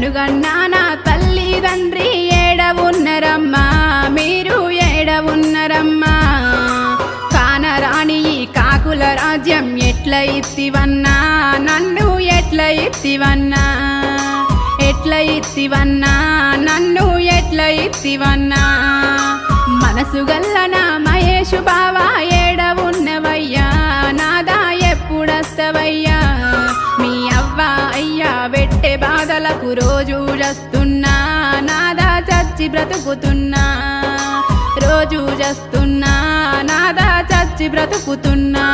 నన్నుగన్నా నా తల్లిదండ్రి ఏడవున్నరమ్మా, మీరు ఏడవున్నరమ్మా. కానరాని ఈ కాకుల రాజ్యం ఎట్ల ఇత్తివన్నా, నన్ను ఎట్ల ఇత్తివన్నా, ఎట్ల ఇత్తివన్నా, నన్ను ఎట్ల ఇత్తివన్నా. మనసు గల్ల నా మహేషు బావా ఏడవున్నవయ్యా, నాదా ఎప్పుడస్తవయ్యా. మీ అవ్వ అయ్యా పెట్టే బాధలకు రోజు జస్తున్నా, నాదా చచ్చి బ్రతుకుతున్నా, రోజు జస్తున్నా, నాదా చచ్చి బ్రతుకుతున్నా.